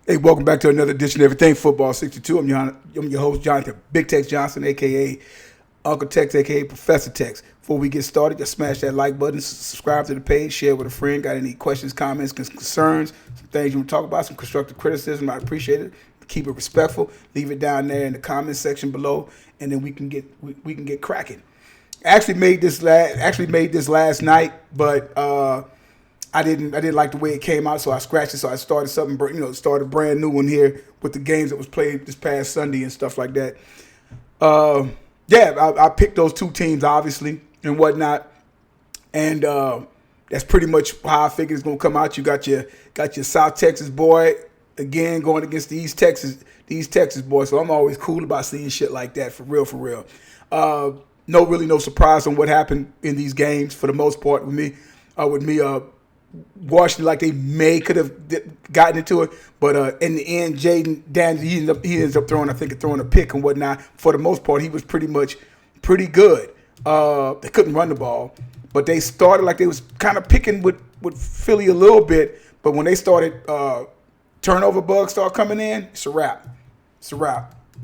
Hey, welcome back to another edition of Everything Football 62. I'm your host, Jonathan Big Tex Johnson, a.k.a. Uncle Tex, a.k.a. Professor Tex. Before we get started, just smash that like button, subscribe to the page, share with a friend. Got any questions, comments, concerns, some things you want to talk about, some constructive criticism, I appreciate it. Keep it respectful. Leave it down there in the comments section below, and then we can get cracking. I actually made this last night, but I didn't like the way it came out, so I scratched it. So I started started a brand new one here with the games that was played this past Sunday and stuff like that. I picked those two teams, obviously, and whatnot, and that's pretty much how I figured it's gonna come out. You got your South Texas boy again going against the East Texas boys. So I'm always cool about seeing shit like that, for real. No surprise on what happened in these games for the most part with me. Washington, like they could have gotten into it, but in the end, Jaden Daniels he ends up throwing a pick and whatnot. For the most part, he was pretty good. They couldn't run the ball, but they started like they was kind of picking with Philly a little bit. But when they started turnover bugs start coming in, it's a wrap.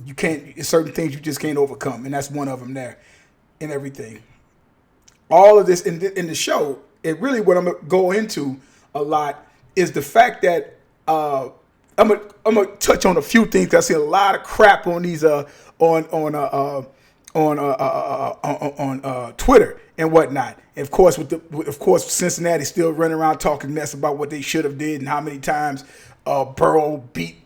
You can't. Certain things you just can't overcome, and that's one of them there. And everything, all of this in the show. It really what I'm gonna go into a lot is the fact that I'm gonna touch on a few things. I see a lot of crap on these on Twitter and whatnot. And of course Cincinnati still running around talking mess about what they should have did and how many times Burrow beat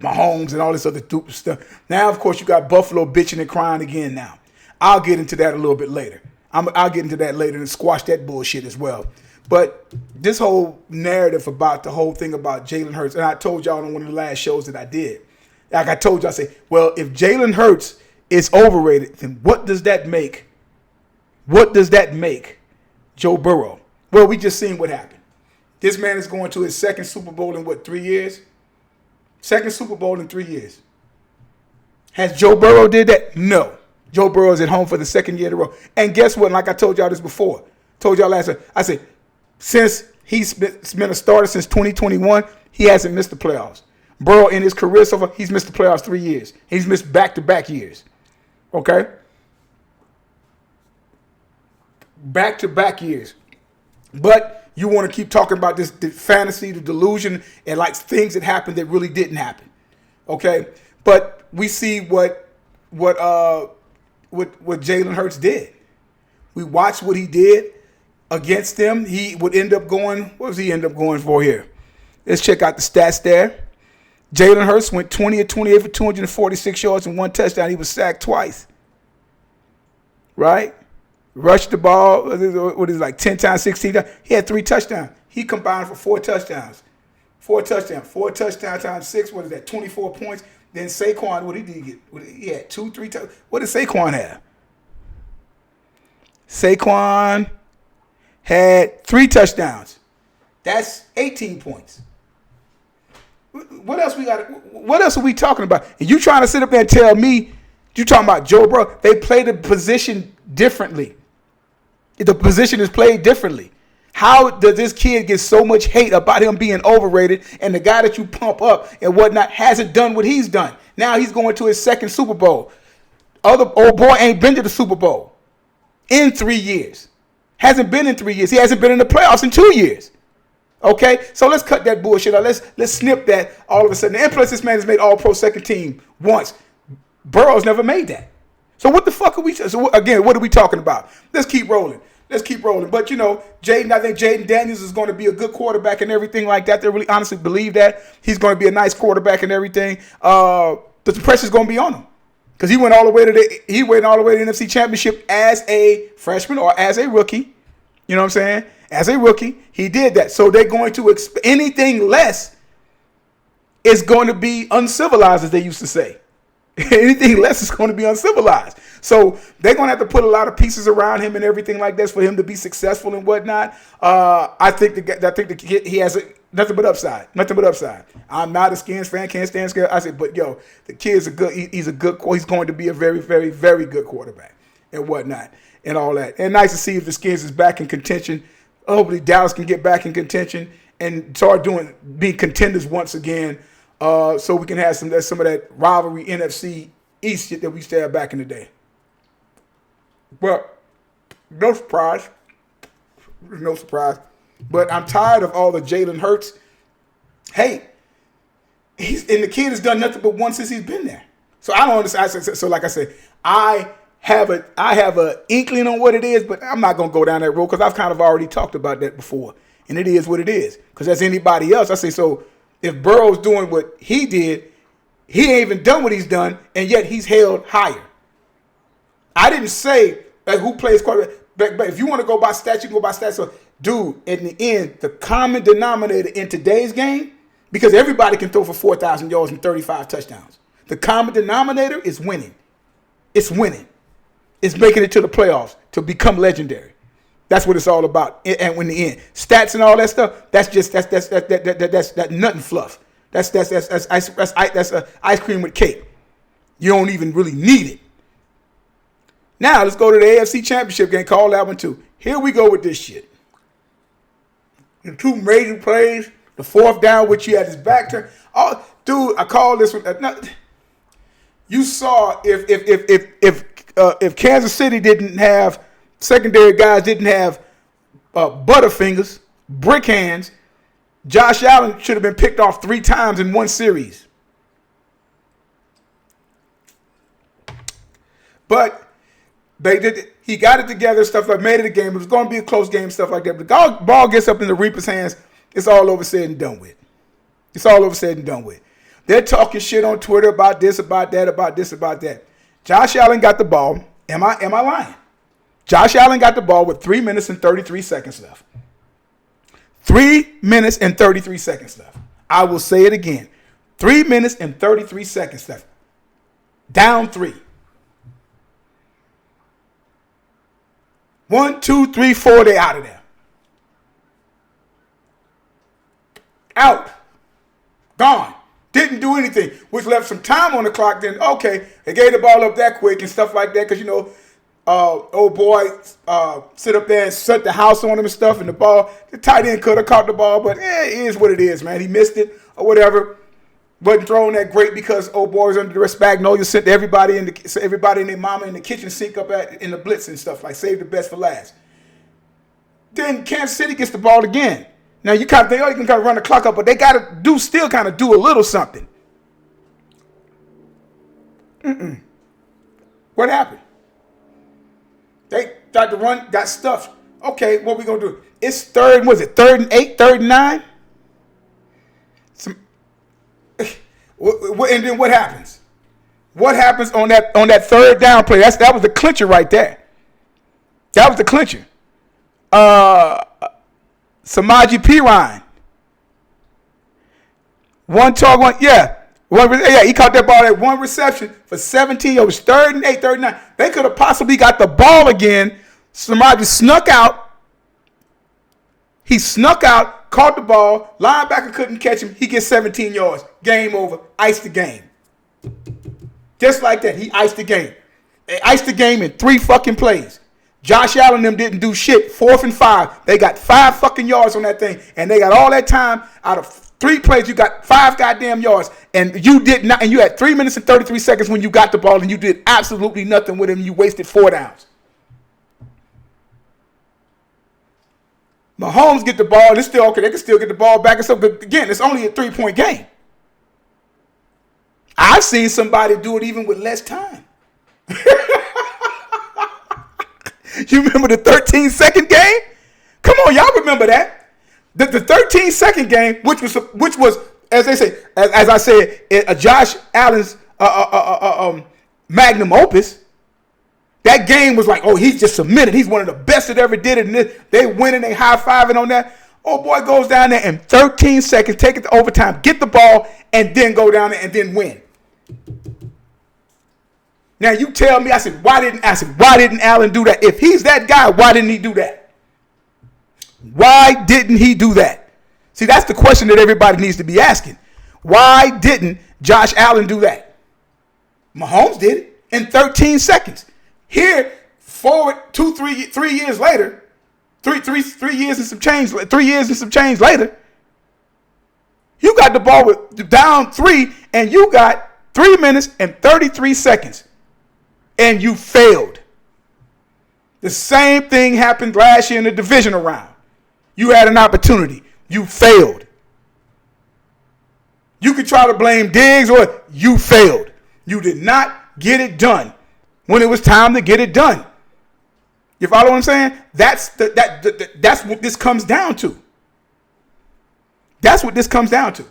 Mahomes and all this other stupid stuff. Now of course you got Buffalo bitching and crying again. Now I'll get into that a little bit later. I'll get into that later and squash that bullshit as well. But this whole narrative about the whole thing about Jalen Hurts, and I told y'all on one of the last shows that I did, like I told y'all, I say, well, if Jalen Hurts is overrated, then what does that make? What does that make Joe Burrow? Well, we just seen what happened. This man is going to his second Super Bowl in 3 years? Second Super Bowl in 3 years. Has Joe Burrow did that? No. Joe Burrow is at home for the second year in a row. And guess what? Like I told y'all this before. Told y'all last week. I said, since he's been a starter since 2021, he hasn't missed the playoffs. Burrow in his career so far, he's missed the playoffs 3 years. He's missed back-to-back years. Okay? Back-to-back years. But you want to keep talking about this the fantasy, the delusion, and like things that happened that really didn't happen. Okay? But we see what Jalen Hurts did. We watched what he did against them. He would end up going, what does he end up going for here? Let's check out the stats there. Jalen Hurts went 20 of 28 for 246 yards and 1 touchdown. He was sacked twice. Right? Rushed the ball, what is it, like 10 times, 16 times? He had 3 touchdowns. He combined for 4 touchdowns. 4 touchdowns times 6, what is that, 24 points? Then Saquon, what did he get? He had 2, 3 touchdowns. What did Saquon have? Saquon had 3 touchdowns. That's 18 points. What else we got? What else are we talking about? And you trying to sit up there and tell me you talking about Joe Burrow? They play the position differently. The position is played differently. How does this kid get so much hate about him being overrated and the guy that you pump up and whatnot hasn't done what he's done? Now he's going to his second Super Bowl. Other old boy ain't been to the Super Bowl in 3 years. Hasn't been in 3 years. He hasn't been in the playoffs in 2 years. Okay? So let's cut that bullshit out. Let's snip that all of a sudden. And plus this man has made All-Pro second team once. Burrow's never made that. So what the fuck are we? So again, what are we talking about? Let's keep rolling. But, I think Jaden Daniels is going to be a good quarterback and everything like that. They really honestly believe that. He's going to be a nice quarterback and everything. The pressure's going to be on him because he went all the way to the NFC Championship as a freshman or as a rookie. You know what I'm saying? As a rookie, he did that. So they're going to anything less is going to be uncivilized, as they used to say. Anything less is going to be uncivilized. So they're going to have to put a lot of pieces around him and everything like this for him to be successful and whatnot. I think the kid, he has nothing but upside. I'm not a Skins fan, can't stand Skins. I said, but the kid's a good. He's going to be a very, very, very good quarterback and whatnot and all that. And nice to see if the Skins is back in contention. Hopefully Dallas can get back in contention and start being contenders once again. so we can have some of that rivalry NFC East shit that we used to have back in the day. But no surprise. No surprise. But I'm tired of all the Jalen Hurts. Hey, the kid has done nothing but one since he's been there. So I don't understand. So like I said, I have a inkling on what it is, but I'm not gonna go down that road because I've kind of already talked about that before, and it is what it is. Because as anybody else, I say so. If Burrow's doing what he did, he ain't even done what he's done, and yet he's held higher. I didn't say who plays quarterback, but if you want to go by stats, you can go by stats. So, dude, in the end, the common denominator in today's game, because everybody can throw for 4,000 yards and 35 touchdowns. The common denominator is winning. It's winning. It's making it to the playoffs to become legendary. That's what it's all about. And in the end, stats and all that stuff, that's nothing fluff. That's ice cream with cake. You don't even really need it. Now let's go to the AFC Championship game. Call that one too. Here we go with this shit. The two major plays, the fourth down, which he had his back turned. Oh, dude, I call this one. You saw if Kansas City didn't have secondary guys, didn't have butterfingers, brick hands, Josh Allen should have been picked off 3 times in one series. But they did. He got it together, stuff like made it a game. It was going to be a close game, stuff like that. But the ball gets up in the Reaper's hands. It's all over said and done with. It's all over said and done with. They're talking shit on Twitter about this, about that, about this, about that. Josh Allen got the ball. Am I lying? Josh Allen got the ball with 3 minutes and 33 seconds left. 3 minutes and 33 seconds left. I will say it again. 3 minutes and 33 seconds left. Down 3. 1, 2, 3, 4, they out of there. Out. Gone. Didn't do anything, which left some time on the clock. Then, okay, they gave the ball up that quick and stuff like that because, old boy sit up there and set the house on him and stuff, and the ball, the tight end could have caught the ball, but it is what it is, man. He missed it or whatever. Wasn't throwing that great because old boy was under the Spagnolia, sent everybody and their mama in the kitchen sink up in the blitz and stuff, like save the best for last. Then Kansas City gets the ball again. Now you kind of think, you can kind of run the clock up, but they got to still kind of do a little something. What happened? They tried to run, got stuffed. Okay, what we gonna do? It's third and 8, 3rd and 9? And then what happens? What happens on that third down play? That was the clincher right there. That was the clincher. Samaje Perine. One target, he caught that ball at one reception for 17. It was 3rd and 8, 3rd and 9. They could have possibly got the ball again. Samaje snuck out. He snuck out, caught the ball. Linebacker couldn't catch him. He gets 17 yards. Game over. Iced the game. Just like that, he iced the game. They iced the game in 3 fucking plays. Josh Allen and them didn't do shit. 4th and 5. They got 5 fucking yards on that thing. And they got all that time out of 3 plays. You got 5 goddamn yards. And you did not. And you had 3 minutes and 33 seconds when you got the ball. And you did absolutely nothing with him. You wasted 4 downs. Mahomes get the ball. And it's still okay. They can still get the ball back and stuff. But again, it's only a 3-point game. I've seen somebody do it even with less time. You remember the 13-second game? Come on, y'all remember that. The 13-second game, which was, as they say, as I said, Josh Allen's magnum opus. That game was like, oh, he's just submitted. He's one of the best that ever did it. And they winning, they high-fiving on that. Oh, boy goes down there in 13 seconds, take it to overtime, get the ball, and then go down there and then win. Now you tell me, why didn't Allen do that? If he's that guy, why didn't he do that? Why didn't he do that? See, that's the question that everybody needs to be asking. Why didn't Josh Allen do that? Mahomes did it in 13 seconds. Here, forward 3 years later, 3 years and some change later, You got the ball with down 3, and you got 3 minutes and 33 seconds, and you failed. The same thing happened last year in the divisional round. You had an opportunity. You failed. You could try to blame Diggs, or you failed. You did not get it done when it was time to get it done. You follow what I'm saying? That's what this comes down to. That's what this comes down to.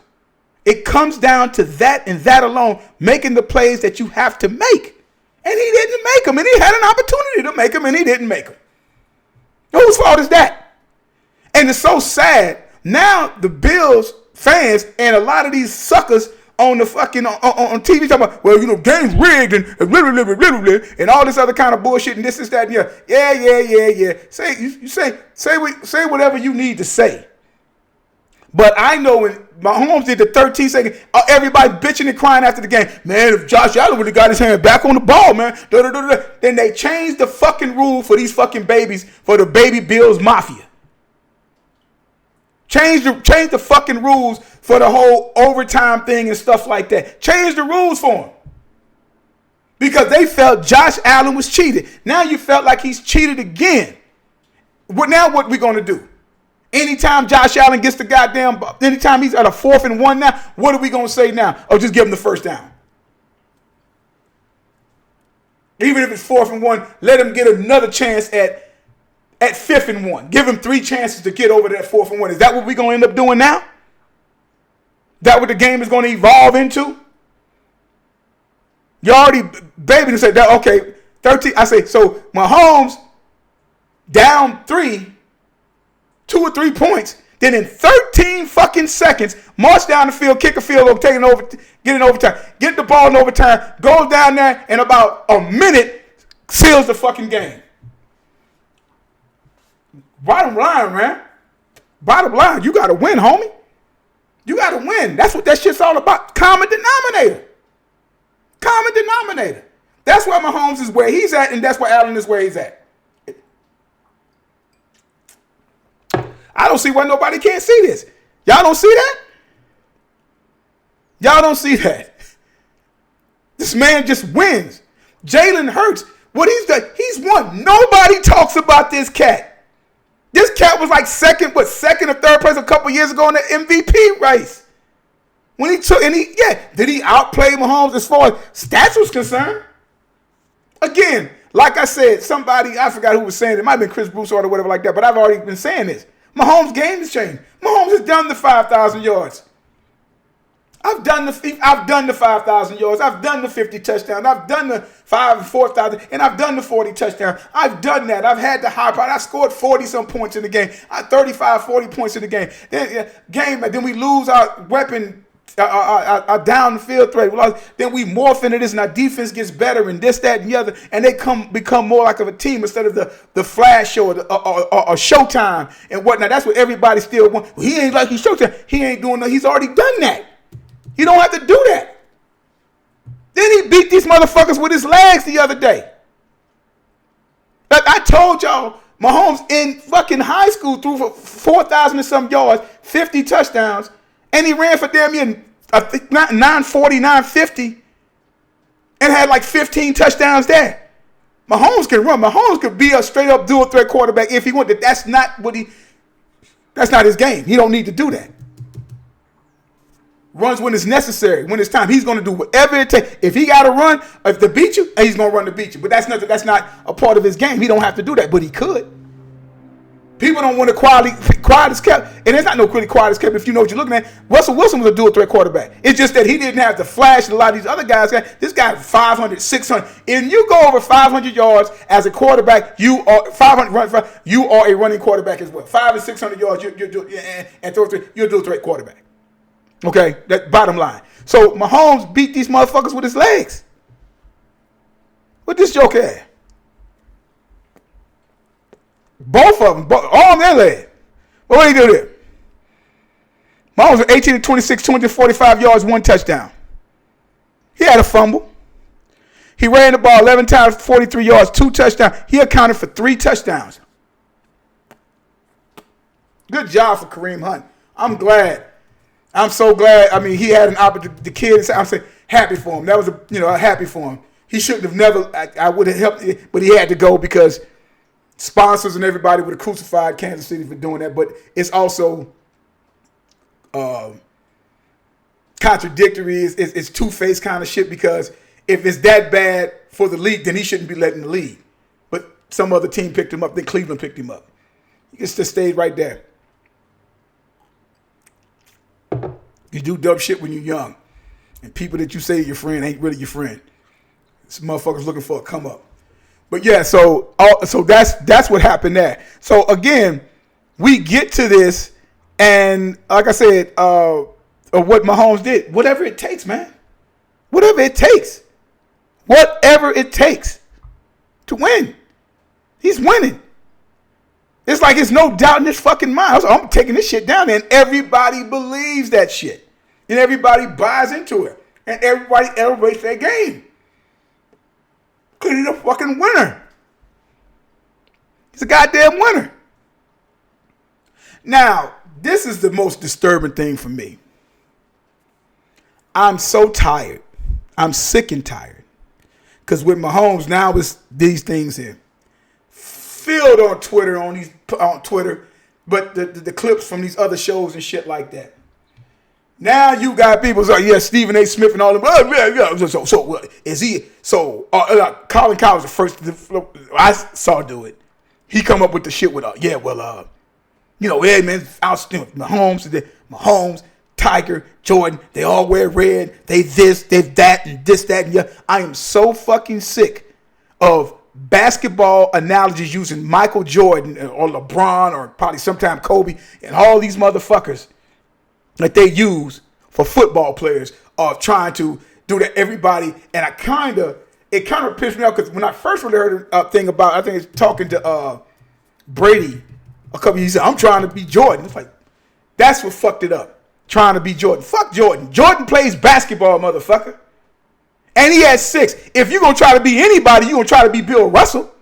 It comes down to that and that alone, making the plays that you have to make. And he didn't make them, and he had an opportunity to make them, and he didn't make them. Whose fault is that? And it's so sad. Now the Bills fans and a lot of these suckers on the fucking on TV talking about, well, game's rigged and all this other kind of bullshit and this, that, and yeah. Say whatever you need to say. But I know when Mahomes did the 13-second, everybody bitching and crying after the game. Man, if Josh Allen would have got his hand back on the ball, man, then they changed the fucking rule for these fucking babies, for the baby Bills Mafia. Change the fucking rules for the whole overtime thing and stuff like that. Change the rules for them. Because they felt Josh Allen was cheated. Now you felt like he's cheated again. Now what we going to do? Anytime Josh Allen gets the goddamn, anytime he's at a 4th and 1 now, what are we going to say now? Oh, just give him the first down. Even if it's 4th and 1, let him get another chance at 5th and 1. Give him 3 chances to get over that 4th and 1. Is that what we're going to end up doing now? That what the game is going to evolve into? You already baby said that, okay, 13. I say, so Mahomes down 3, 2 or 3 points, then in 13 fucking seconds, march down the field, kick a field goal, get in overtime, get the ball in overtime, goes down there, and about a minute seals the fucking game. Bottom line, man. Bottom line, you got to win, homie. You got to win. That's what that shit's all about. Common denominator. Common denominator. That's why Mahomes is where he's at, and that's why Allen is where he's at. I don't see why nobody can't see this. Y'all don't see that? Y'all don't see that. This man just wins. Jalen Hurts, what he's done, he's won. Nobody talks about this cat. This cat was like second or third place a couple years ago in the MVP race. When he took, did he outplay Mahomes as far as stats was concerned? Again, like I said, somebody, I forgot who was saying it. It might have been Chris Broussard or whatever like that, but I've already been saying this. Mahomes' game has changed. Mahomes has done the 5,000 yards. I've done the 5,000 yards. I've done the 50 touchdowns. I've done the 5 and 4,000, and I've done the 40 touchdowns. I've done that. I've had the high part. I scored 40-some points in the game. 35, 40 points in the game. Then we lose our weapon, our down the field threat. Then we morph into this, and our defense gets better, and this, that, and the other, and they become more like of a team instead of the flash show or Showtime and whatnot. That's what everybody still wants. Well, he ain't like he's Showtime. He ain't doing that. He's already done that. You don't have to do that. Then he beat these motherfuckers with his legs the other day. Like I told y'all, Mahomes in fucking high school threw for 4,000 and some yards, 50 touchdowns, and he ran for damn near 940, 950, and had like 15 touchdowns there. Mahomes can run. Mahomes could be a straight up dual threat quarterback if he wanted. That's not his game. He don't need to do that. Runs when it's necessary, when it's time. He's going to do whatever it takes. If he got to run, if to beat you, he's going to run to beat you. But that's not a part of his game. He don't have to do that, but he could. People don't want to quiet as kept, and it's not no really quiet as kept if you know what you're looking at. Russell Wilson was a dual threat quarterback. It's just that he didn't have the flash that a lot of these other guys got. This guy 500, 600. If you go over 500 yards as a quarterback, you are 500. You are a running quarterback as well. 500 and 600 yards, you're a dual threat quarterback. Okay, that bottom line. So Mahomes beat these motherfuckers with his legs. What this joke at? Both of them, all their legs. What did he do there? Mahomes was 18 to 26, 245 yards, 1 touchdown. He had a fumble. He ran the ball 11 times, 43 yards, 2 touchdowns. He accounted for 3 touchdowns. Good job for Kareem Hunt. I'm glad. I'm so glad. I mean, he had an opportunity. The kid, I'm saying, happy for him. That was happy for him. He shouldn't have never. I would have helped, but he had to go because sponsors and everybody would have crucified Kansas City for doing that. But it's also contradictory. It's two-faced kind of shit because if it's that bad for the league, then he shouldn't be letting the league. But some other team picked him up. Then Cleveland picked him up. He just stayed right there. You do dumb shit when you're young. And people that you say your friend ain't really your friend. This motherfucker's looking for a come up. But yeah, so that's what happened there. So again, we get to this, and like I said, what Mahomes did, whatever it takes, man. Whatever it takes. Whatever it takes to win. He's winning. It's like it's no doubt in his fucking mind. I'm taking this shit down, and everybody believes that shit. And everybody buys into it. And everybody elevates their game. Because he's a fucking winner. He's a goddamn winner. Now, this is the most disturbing thing for me. I'm so tired. I'm sick and tired. Because with Mahomes, now it's these things here. Filled on Twitter, but the clips from these other shows and shit like that. Now you got people like, Stephen A. Smith and all them. So is he? So Colin Coward was the first I saw do it. He come up with the shit with man, Mahomes, Tiger, Jordan, they all wear red. They this, they that, and this, that, and yeah. I am so fucking sick of basketball analogies using Michael Jordan or LeBron or probably sometime Kobe and all these motherfuckers that they use for football players of trying to do that everybody. And it kind of pissed me off because when I first really heard a thing about, I think it's talking to Brady a couple years, he said, I'm trying to be Jordan. It's like, that's what fucked it up. Trying to be Jordan. Fuck Jordan. Jordan plays basketball, motherfucker. And he has 6. If you're going to try to be anybody, you're going to try to be Bill Russell.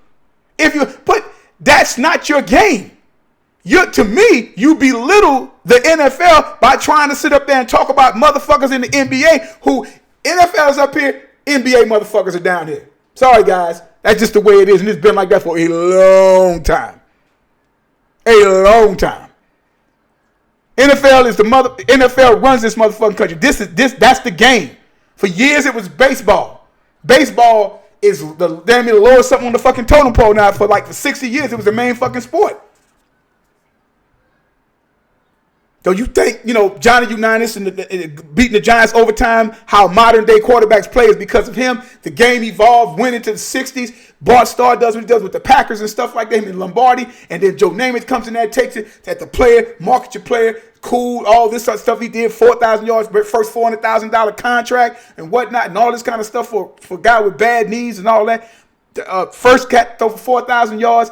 But that's not your game. To me, you belittle the NFL by trying to sit up there and talk about motherfuckers in the NBA who NFL is up here, NBA motherfuckers are down here. Sorry, guys. That's just the way it is, and it's been like that for a long time. A long time. NFL runs this motherfucking country. That's the game. For years, it was baseball. Baseball is the lowest something on the fucking totem pole now. For 60 years, it was the main fucking sport. So you think, Johnny Unitas and beating the Giants overtime, how modern day quarterbacks play is because of him. The game evolved, went into the 60s. Bart Starr does what he does with the Packers and stuff like that, him in Lombardi. And then Joe Namath comes in there, takes it at the player, market your player, cool, all this sort of stuff he did, 4,000 yards, first $400,000 contract and whatnot, and all this kind of stuff for a guy with bad knees and all that. First cat throw for 4,000 yards.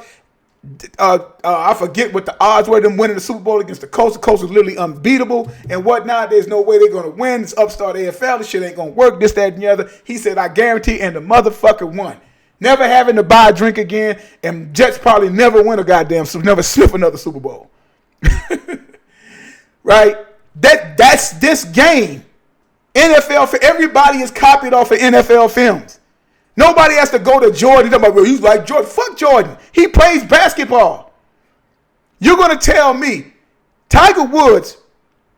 I forget what the odds were them winning the Super Bowl against the Colts. The Colts was literally unbeatable and whatnot. There's no way they're going to win. It's upstart AFL. This shit ain't going to work. This, that, and the other. He said, I guarantee, and the motherfucker won. Never having to buy a drink again, and Jets probably never win a goddamn, never sniff another Super Bowl. Right? That's this game. NFL, for everybody is copied off of NFL films. Nobody has to go to Jordan. He's like Jordan. Fuck Jordan. He plays basketball. You're going to tell me Tiger Woods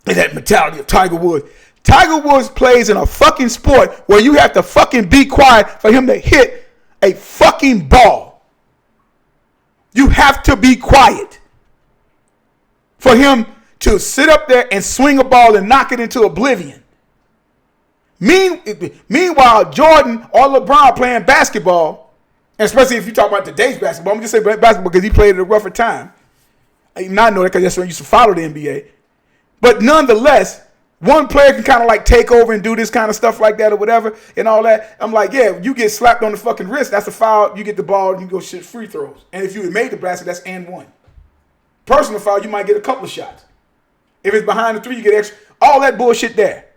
is that mentality of Tiger Woods. Tiger Woods plays in a fucking sport where you have to fucking be quiet for him to hit a fucking ball. You have to be quiet for him to sit up there and swing a ball and knock it into oblivion. Meanwhile, Jordan or LeBron playing basketball, and especially if you talk about today's basketball, I'm just saying basketball because he played at a rougher time. I did not know that because that's when I used to follow the NBA. But nonetheless, one player can kind of take over and do this kind of stuff like that or whatever and all that. I'm like, yeah, you get slapped on the fucking wrist, that's a foul. You get the ball, you go shit free throws. And if you made the basket, that's and one. Personal foul, you might get a couple of shots. If it's behind the 3, you get extra. All that bullshit there.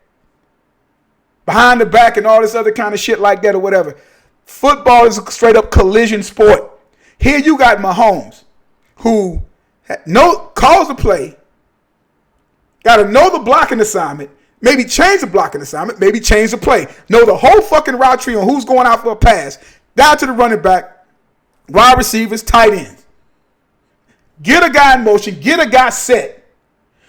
Behind the back and all this other kind of shit like that or whatever. Football is a straight up collision sport. Here you got Mahomes, who calls the play, Got to know the blocking assignment. Maybe change the blocking assignment. Maybe change the play. Know the whole fucking route tree on who's going out for a pass. Down to the running back, wide receivers, tight ends. Get a guy in motion. Get a guy set.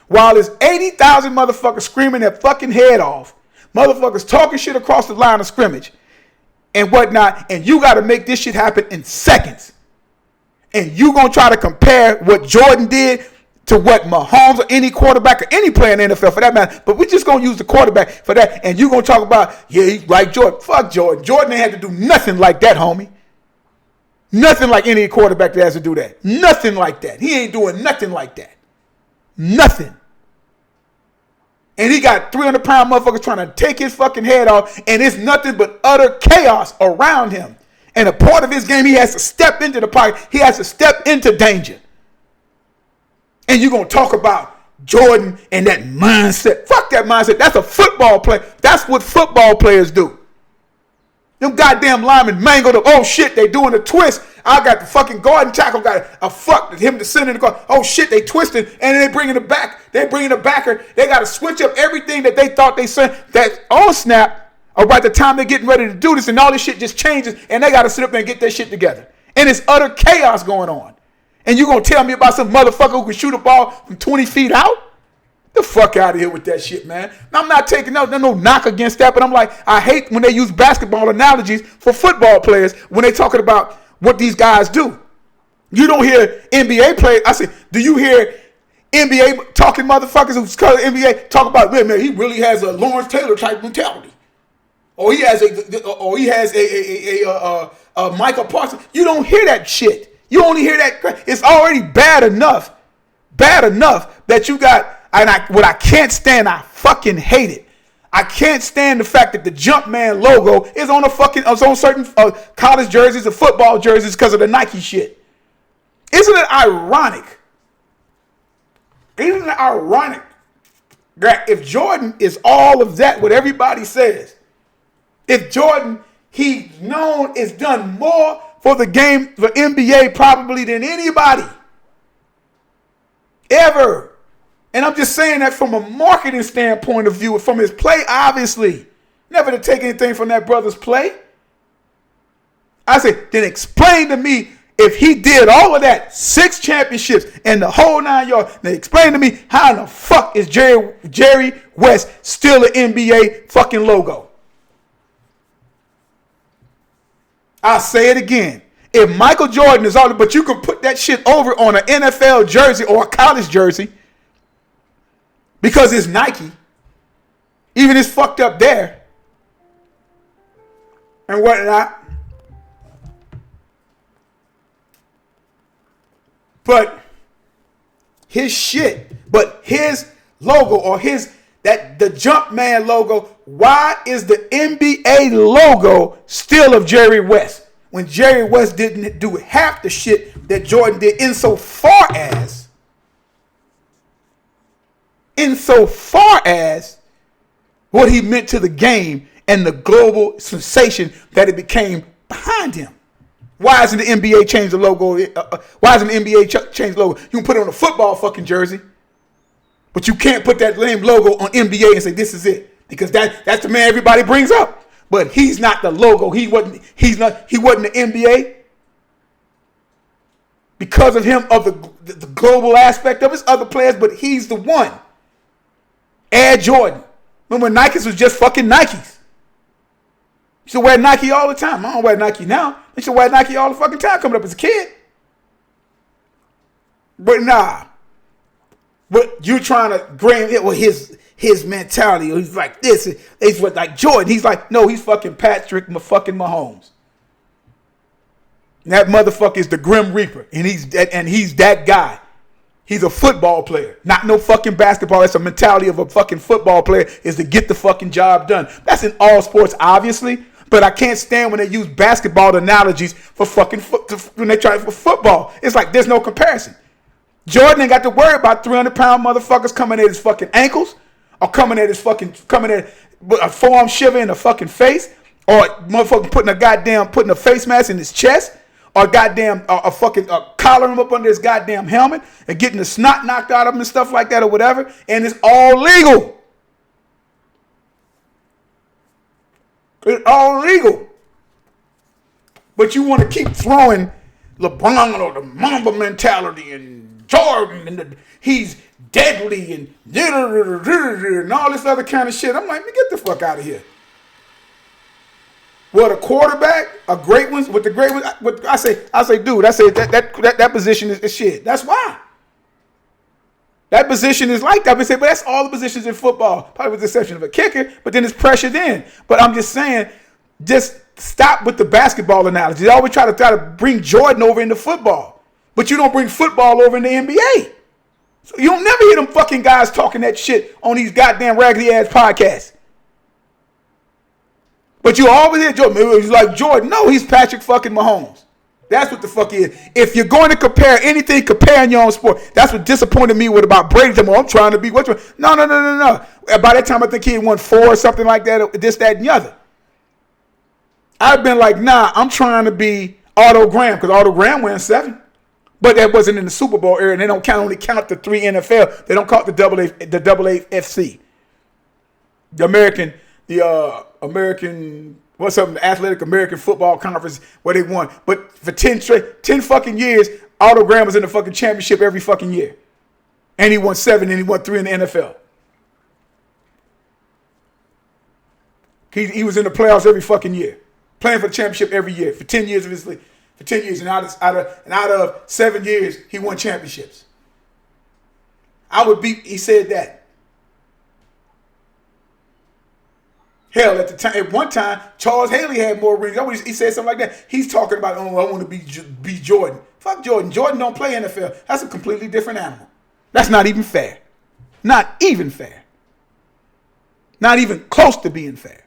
While there's 80,000 motherfuckers screaming their fucking head off. Motherfuckers talking shit across the line of scrimmage. And whatnot. And you got to make this shit happen in seconds. And you going to try to compare what Jordan did to what Mahomes or any quarterback or any player in the NFL for that matter. But we're just going to use the quarterback for that. And you're going to talk about, yeah, he's like Jordan. Fuck Jordan. Jordan ain't had to do nothing like that, homie. Nothing like any quarterback that has to do that. Nothing like that. He ain't doing nothing like that. Nothing. And he got 300-pound motherfuckers trying to take his fucking head off. And it's nothing but utter chaos around him. And a part of his game, he has to step into the pocket. He has to step into danger. And you're going to talk about Jordan and that mindset. Fuck that mindset. That's a football play. That's what football players do. Them goddamn linemen mangled up. Oh, shit, they doing a twist. I got the fucking guard and tackle got a fuck him to send in the guard. Oh, shit, they twisted, and they bringing it back. They bringing it backer. They got to switch up everything that they thought they sent. That on snap, or by the time they're getting ready to do this, and all this shit just changes, and they got to sit up and get their shit together. And it's utter chaos going on. And you going to tell me about some motherfucker who can shoot a ball from 20 feet out? The fuck out of here with that shit, man. Now, I'm not taking no knock against that, but I'm like, I hate when they use basketball analogies for football players when they talking about what these guys do. You don't hear NBA players. I say, do you hear NBA talking motherfuckers who's called NBA talk about, man, he really has a Lawrence Taylor type mentality. Or he has a Michael Parsons. You don't hear that shit. You only hear that. It's already bad enough that you got. And what I can't stand, I fucking hate it. I can't stand the fact that the Jumpman logo is on on certain college jerseys and football jerseys because of the Nike shit. Isn't it ironic? Isn't it ironic that if Jordan is all of that, what everybody says, if Jordan, he's known, is done more for the game, for NBA probably than anybody ever. And I'm just saying that from a marketing standpoint of view, from his play, obviously. Never to take anything from that brother's play. I say, then explain to me if he did all of that, 6 championships and the whole 9 yards, then explain to me how in the fuck is Jerry West still an NBA fucking logo? I'll say it again. If Michael Jordan is all, but you can put that shit over on an NFL jersey or a college jersey because it's Nike, even it's fucked up there and whatnot. But his shit, but his logo or the Jumpman logo, why is the NBA logo still of Jerry West when Jerry West didn't do half the shit that Jordan did insofar as what he meant to the game and the global sensation that it became behind him? Why hasn't the NBA changed the logo? Why hasn't the NBA changed the logo? You can put it on a football fucking jersey, but you can't put that lame logo on NBA and say this is it, because that's the man everybody brings up. But he's not the logo. He wasn't the NBA because of him, of the global aspect of his other players. But he's the one. Air Jordan. Remember, Nikes was just fucking Nikes. You should wear Nike all the time. I don't wear Nike now. I used to wear Nike all the fucking time coming up as a kid. But nah. But you trying to grant it with his mentality. He's like this. He's like Jordan. He's like, no, he's fucking Patrick fucking Mahomes. And that motherfucker is the Grim Reaper. And he's that guy. He's a football player, not no fucking basketball. That's a mentality of a fucking football player, is to get the fucking job done. That's in all sports, obviously. But I can't stand when they use basketball analogies for fucking when they try for football. It's like there's no comparison. Jordan ain't got to worry about 300-pound motherfuckers coming at his fucking ankles, or coming at a forearm shiver in the fucking face, or motherfucker putting a face mask in his chest, or goddamn a fucking collar him up under his goddamn helmet and getting the snot knocked out of him and stuff like that or whatever. And it's all legal. It's all legal. But you want to keep throwing LeBron or the Mamba mentality and Jordan and he's deadly and all this other kind of shit. I'm like, man, get the fuck out of here. What, a quarterback, a great one, with the great one, I say, dude, that position is shit. That's why. That position is like that. But that's all the positions in football, probably with the exception of a kicker, but then it's pressured in. But I'm just saying, just stop with the basketball analogy. They always try to bring Jordan over into football, but you don't bring football over in the NBA. So you don't never hear them fucking guys talking that shit on these goddamn raggedy ass podcasts. But you always hear Jordan. He's like Jordan. No, he's Patrick fucking Mahomes. That's what the fuck he is. If you're going to compare anything, compare in your own sport. That's what disappointed me with about Brady. I'm trying to be what? No. By that time, I think he had won 4 or something like that. This, that, and the other. I've been like, nah, I'm trying to be Otto Graham because Otto Graham won 7. But that wasn't in the Super Bowl era. And they don't only count the 3 NFL. They don't count the AAFC. The American, the Athletic American Football Conference where they won. But for 10 fucking years, Otto Graham was in the fucking championship every fucking year. And he won 7 and he won 3 in the NFL. He was in the playoffs every fucking year. Playing for the championship every year for 10 years of his league. For 10 years. And out of 7 years, he won championships. He said that. Hell, at one time, Charles Haley had more rings. He said something like that. He's talking about, I want to be Jordan. Fuck Jordan. Jordan don't play NFL. That's a completely different animal. That's not even fair. Not even fair. Not even close to being fair.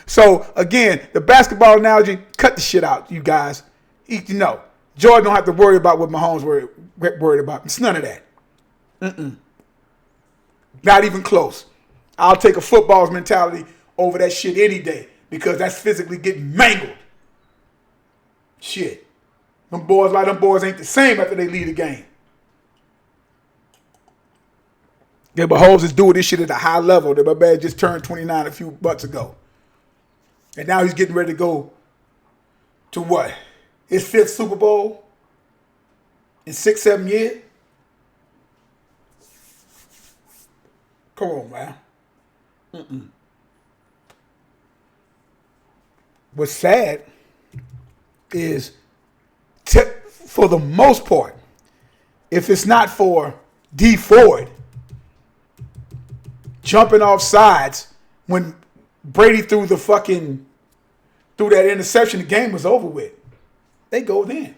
So, again, the basketball analogy, cut the shit out, you guys. Jordan don't have to worry about what Mahomes worried about. It's none of that. Not even close. I'll take a football's mentality over that shit any day because that's physically getting mangled. Shit. Them boys ain't the same after they leave the game. Yeah, but Mahomes is doing this shit at a high level. My man just turned 29 a few months ago. And now he's getting ready to go to what? His 5th Super Bowl in 6-7 years? Come on, man. What's sad is, for the most part, if it's not for D Ford jumping off sides when Brady threw that interception, the game was over with. They go then.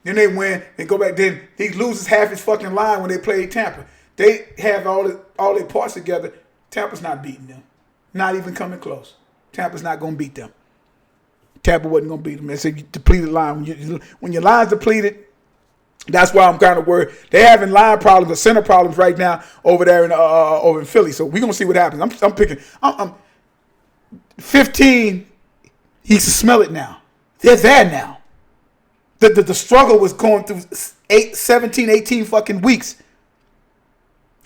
Then they win. They go back. Then he loses half his fucking line when they played Tampa. They have all their parts together. Tampa's not beating them. Not even coming close. Tampa's not going to beat them. Tampa wasn't going to beat them. They said depleted line. When your line's depleted, that's why I'm kind of worried. They're having line problems or center problems right now over there over in Philly. So we're going to see what happens. I'm picking. I'm 15. He can smell it now. They're there now. The struggle was going through 17, 18 fucking weeks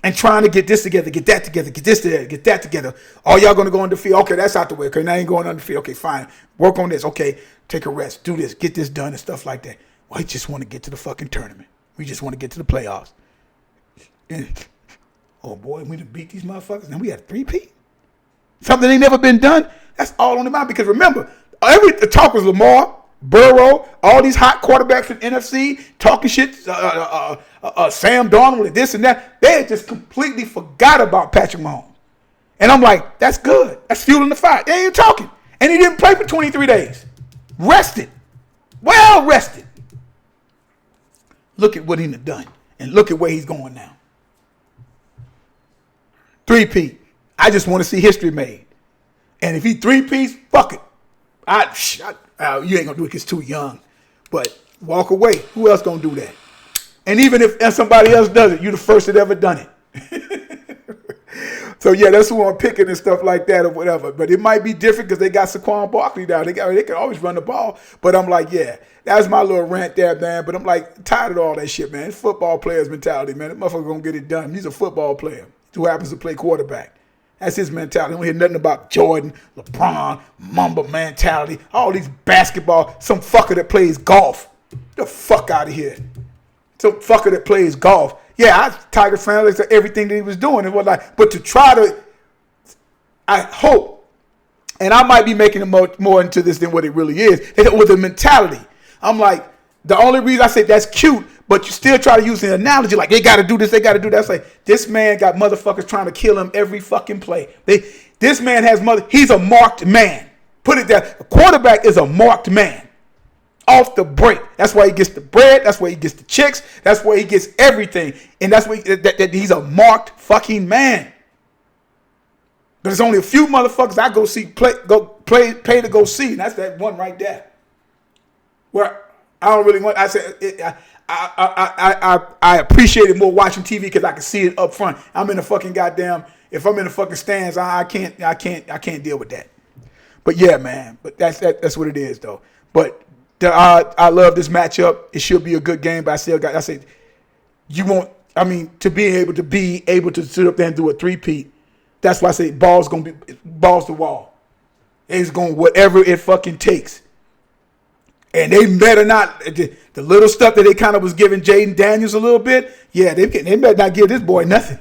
and trying to get this together, get that together, get this together, get that together. All y'all going to go on the field. Okay, that's out the way. Okay, now I ain't going on the field. Okay, fine. Work on this. Okay, take a rest. Do this. Get this done and stuff like that. Well, I just want to get to the fucking tournament. We just want to get to the playoffs. And, oh, boy, we done beat these motherfuckers. Now we had a 3-peat. Something ain't never been done. That's all on the mind. Because remember, the talk was Lamar, Burrow, all these hot quarterbacks from NFC talking shit, Sam Darnold and this and that. They had just completely forgot about Patrick Mahomes. And I'm like, that's good. That's fueling the fire. They ain't talking. And he didn't play for 23 days. Rested. Well rested. Look at what he's done. And look at where he's going now. 3-peat. I just want to see history made. And if he 3-peats, fuck it. You ain't going to do it because it's too young. But walk away. Who else going to do that? And even if somebody else does it, you're the first that ever done it. So yeah, that's who I'm picking and stuff like that or whatever. But it might be different because they got Saquon Barkley down. They can always run the ball. But I'm like, yeah, that's my little rant there, man. But I'm like tired of all that shit, man. It's football players mentality, man. That motherfucker gonna get it done. He's a football player who happens to play quarterback. That's his mentality. I don't hear nothing about Jordan, LeBron, Mamba mentality, all these basketball, some fucker that plays golf. Get the fuck out of here. Some fucker that plays golf. Yeah, I was Tiger fan, like everything that he was doing and whatnot. But to try to, I hope, and I might be making it more into this than what it really is, with the mentality. I'm like, the only reason I say that's cute, but you still try to use the analogy like they got to do this, they got to do that. It's like this man got motherfuckers trying to kill him every fucking play. This man has he's a marked man. Put it there. A quarterback is a marked man. Off the break. That's why he gets the bread. That's why he gets the chicks. That's why he gets everything. And that's why he's a marked fucking man. But there's only a few motherfuckers I pay to go see. And that's that one right there. Where I don't really want. I say I appreciate it more watching TV because I can see it up front. I'm in the fucking goddamn. If I'm in the fucking stands, I can't deal with that. But yeah, man. But that's what it is though. But I love this matchup. It should be a good game. But I said you won't. I mean, to be able to sit up there and do a three-peat. That's why I say balls to wall. It's going whatever it fucking takes. And they better not, the little stuff that they kind of was giving Jaden Daniels a little bit, yeah, they better not give this boy nothing.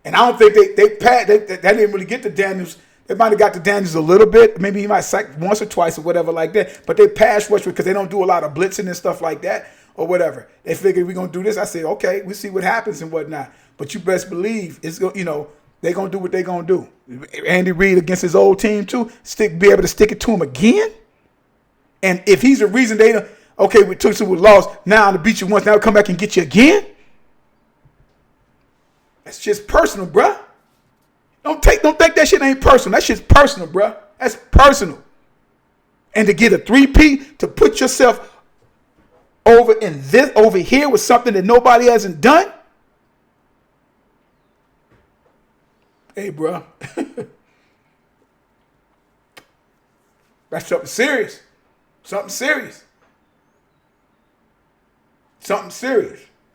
And I don't think they didn't really get to Daniels. They might have got to Daniels a little bit. Maybe he might sack once or twice or whatever like that. But they pass rush because they don't do a lot of blitzing and stuff like that or whatever. They figured we're going to do this. I said, okay, we'll see what happens and whatnot. But you best believe it's going, they're going to do what they're going to do. Andy Reid against his old team too, be able to stick it to him again. And if he's the reason we took some lost, now to beat you once, now come back and get you again. That's just personal, bruh. Don't think that shit ain't personal. That shit's personal, bruh. That's personal. And to get a 3P, to put yourself over here with something that nobody hasn't done. Hey, bruh. That's something serious. Something serious.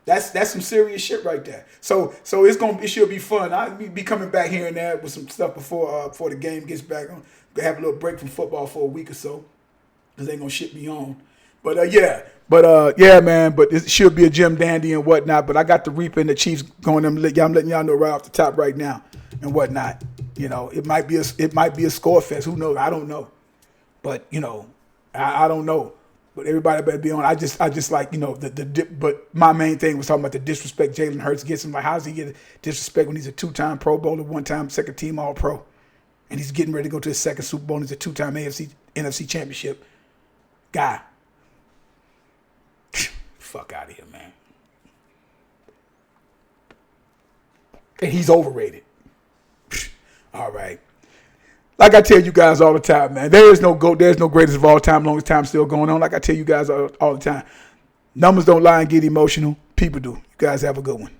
That's some serious shit right there. So it should be fun. I'll be coming back here and there with some stuff before the game gets back on. Gonna have a little break from football for a week or so, cause they ain't gonna ship me on. But yeah, man. But it should be a Jim Dandy and whatnot. But I got the Reaper and the Chiefs going. I'm letting y'all know right off the top right now and whatnot. It might be a score fest. Who knows? I don't know. But I don't know. But everybody better be on. I just like, but my main thing was talking about the disrespect Jalen Hurts gets. Him like, how does he get disrespect when he's a 2-time Pro Bowler, 1-time second team All Pro, and he's getting ready to go to his second Super Bowl and he's a 2-time NFC Championship guy. Fuck out of here, man. And he's overrated. All right. Like I tell you guys all the time, man, there's no greatest of all time, longest time still going on. Like I tell you guys all the time, numbers don't lie and get emotional. People do. You guys have a good one.